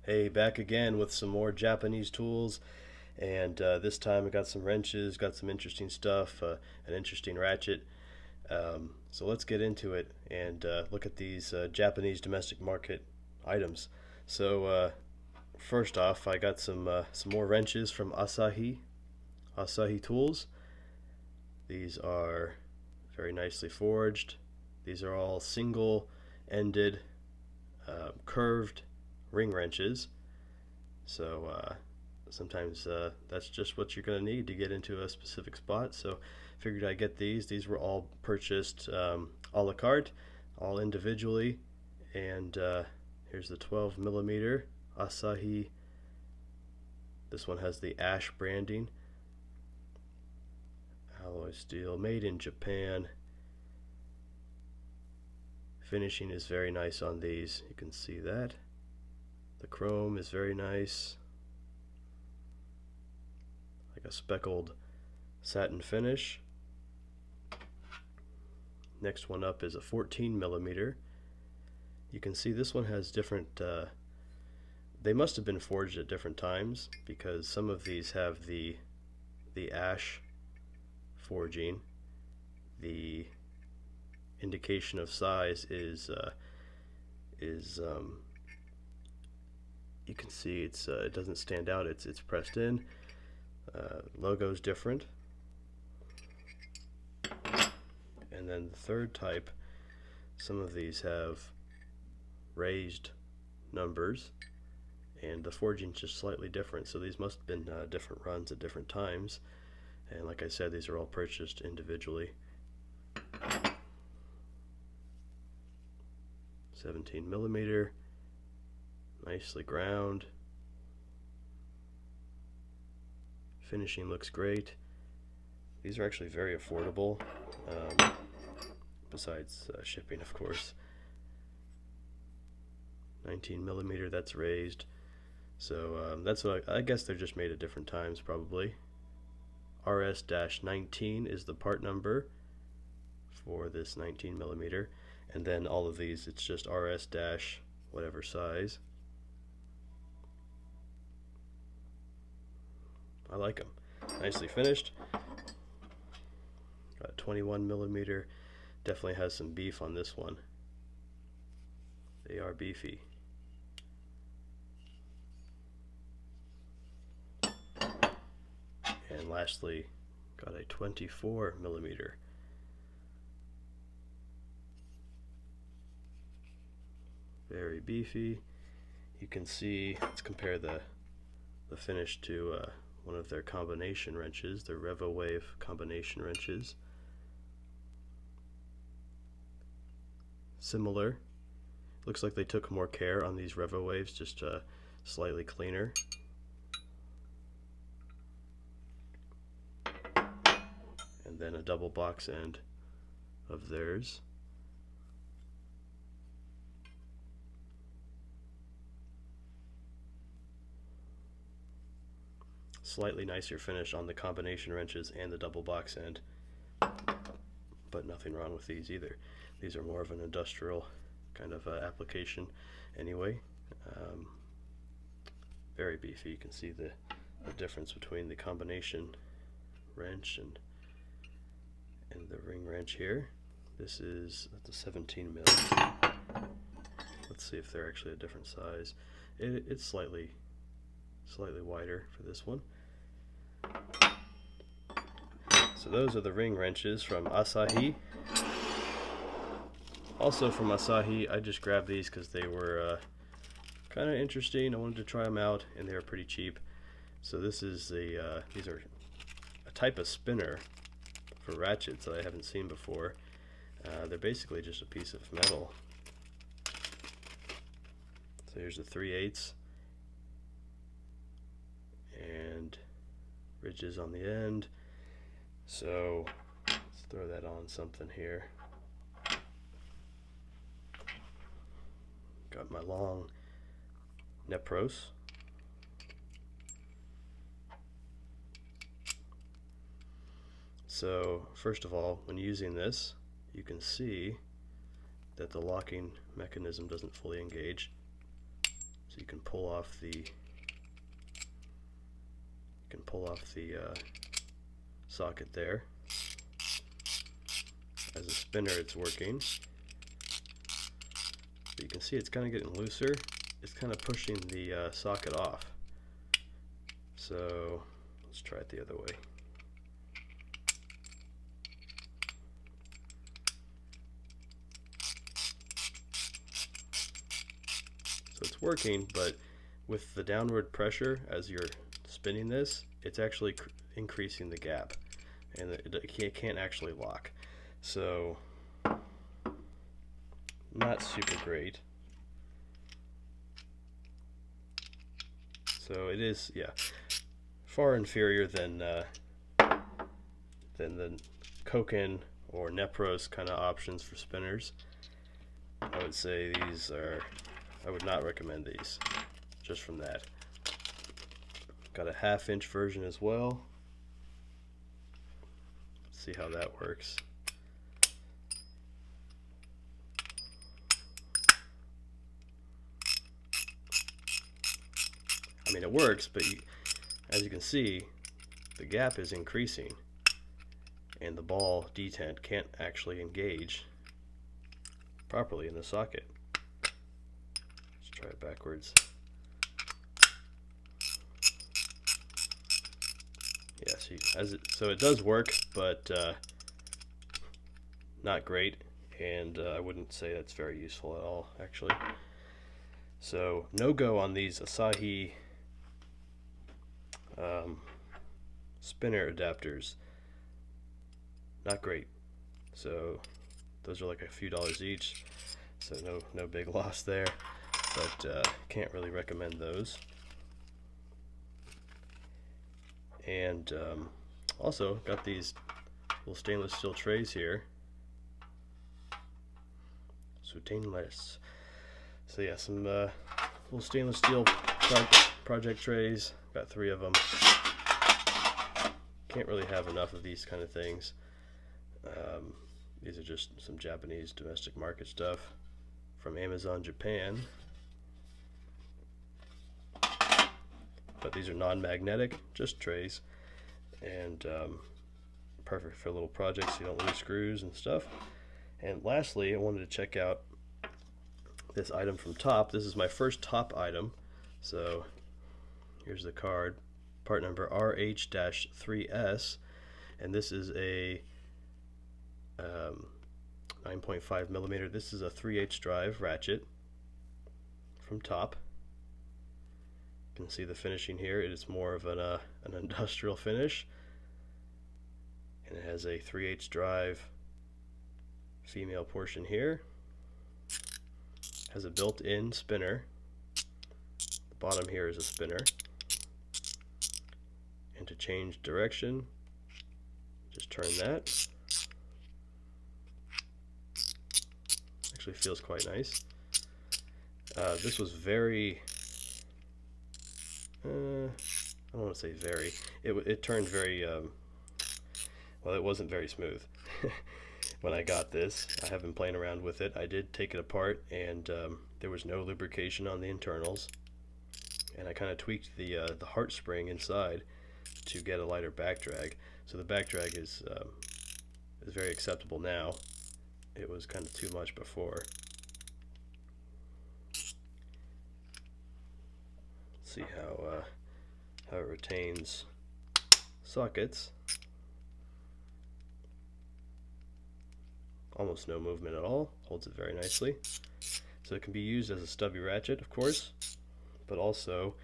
Hey, back again with some more Japanese tools, and this time I got some wrenches, got some interesting stuff, an interesting ratchet. So let's get into it and look at these Japanese domestic market items. So first off, I got some more wrenches from Asahi Tools. These are very nicely forged. These are all single-ended, curved ring wrenches. So sometimes that's just what you're going to need to get into a specific spot. So figured I'd get these. These were all purchased a la carte, all individually. And here's the 12 millimeter Asahi. This one has the ash branding. Alloy steel, made in Japan. Finishing is very nice on these. You can see that. The chrome is very nice, like a speckled satin finish. Next one up is a 14 millimeter. You can see this one has different, they must have been forged at different times because some of these have the ash forging. The indication of size is you can see it doesn't stand out. It's pressed in. Logo's different. And then the third type, some of these have raised numbers, and the forging's just slightly different. So these must have been different runs at different times. And like I said, these are all purchased individually. 17 millimeter. Nicely ground. Finishing looks great. These are actually very affordable, besides shipping, of course. 19 millimeter, that's raised. So that's what I guess they're just made at different times, probably. RS-19 is the part number for this 19 millimeter, and then all of these, it's just RS- whatever size. I like them. Nicely finished. Got a 21 millimeter. Definitely has some beef on this one. They are beefy. And lastly, got a 24 millimeter. Very beefy. You can see, let's compare the finish to one of their combination wrenches, the RevoWave combination wrenches. Similar. Looks like they took more care on these RevoWaves, just slightly cleaner. And then a double box end of theirs. Slightly nicer finish on the combination wrenches and the double box end, but nothing wrong with these either. These are more of an industrial kind of application anyway. Very beefy. You can see the difference between the combination wrench and the ring wrench here. This is at the 17 mil. Let's see if they're actually a different size. It's slightly wider for this one. So those are the ring wrenches from Asahi. Also from Asahi, I just grabbed these because they were kind of interesting. I wanted to try them out, and they were pretty cheap. So this is these are a type of spinner for ratchets that I haven't seen before. They're basically just a piece of metal. So here's the 3/8 and ridges on the end. So let's throw that on something here. Got my long Nepros. So first of all, when using this, you can see that the locking mechanism doesn't fully engage. So you can pull off the socket there. As a spinner, it's working. But you can see it's kind of getting looser. It's kind of pushing the socket off. So let's try it the other way. So it's working, but with the downward pressure as you're spinning this, it's actually increasing the gap, and it can't actually lock. So not super great. So it is, yeah, far inferior than the Koken or Nepros kind of options for spinners. I would say these are, I would not recommend these, just from that. Got a 1/2 inch version as well. Let's see how that works. I mean, it works, but as you can see, the gap is increasing, and the ball detent can't actually engage properly in the socket. Let's try it backwards. Yeah, so it does work, but not great, and I wouldn't say that's very useful at all, actually. So no go on these Asahi spinner adapters. Not great. So those are like a few dollars each, so no big loss there, but can't really recommend those. And also got these little stainless steel trays here. So stainless. So yeah, some little stainless steel project trays. Got 3 of them. Can't really have enough of these kind of things. These are just some Japanese domestic market stuff from Amazon Japan. But these are non-magnetic, just trays, and perfect for little projects so you don't lose screws and stuff. And lastly, I wanted to check out this item from Top. This is my first Top item. So here's the card, part number RH-3S, and this is a 9.5 millimeter. This is a 3/8 drive ratchet from Top. You can see the finishing here. It is more of an industrial finish, and it has a 3/8 drive female portion here. Has a built-in spinner. The bottom here is a spinner, and to change direction, just turn that. Actually feels quite nice. This was very I don't want to say very. It turned very well, it wasn't very smooth when I got this. I have been playing around with it. I did take it apart, and there was no lubrication on the internals, and I kind of tweaked the heart spring inside to get a lighter back drag. So the back drag is very acceptable now. It was kind of too much before. See how it retains sockets. Almost no movement at all. Holds it very nicely. So it can be used as a stubby ratchet, of course, but also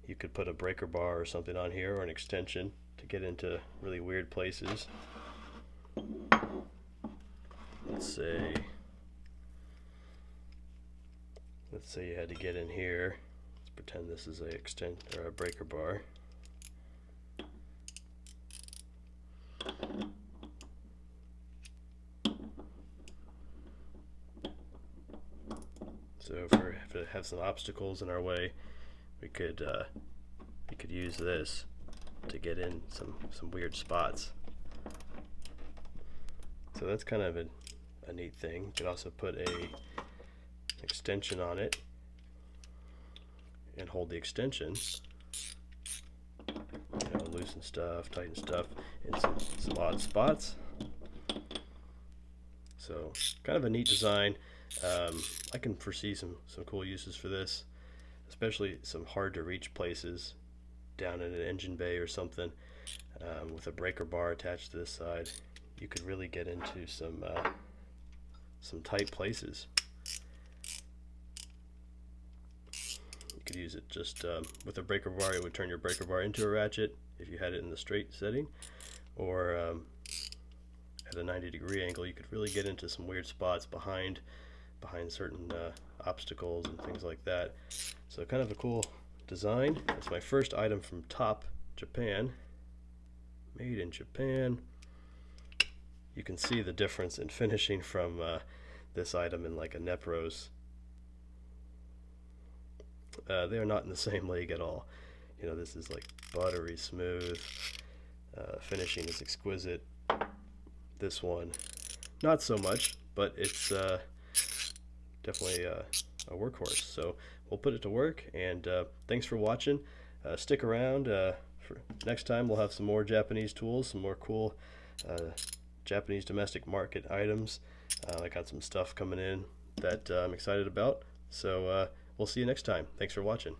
you could put a breaker bar or something on here, or an extension to get into really weird places. Let's say you had to get in here. Let's pretend this is a breaker bar. So if it has some obstacles in our way, we could use this to get in some weird spots. So that's kind of a neat thing. You could also put a extension on it, and hold the extension. You know, loosen stuff, tighten stuff in some odd spots. So kind of a neat design. I can foresee some cool uses for this, especially some hard to reach places down in an engine bay or something. With a breaker bar attached to this side, you could really get into some tight places. You could use it just with a breaker bar. It would turn your breaker bar into a ratchet if you had it in the straight setting, or at a 90-degree angle. You could really get into some weird spots behind certain obstacles and things like that. So kind of a cool design. It's my first item from Top Japan, made in Japan. You can see the difference in finishing from this item and like a Nepro's. They are not in the same league at all. You know, this is like buttery smooth. Finishing is exquisite. This one, not so much, but it's definitely a workhorse. So we'll put it to work, and thanks for watching. Stick around. For next time we'll have some more Japanese tools, some more cool Japanese domestic market items. I got some stuff coming in that I'm excited about. So we'll see you next time. Thanks for watching.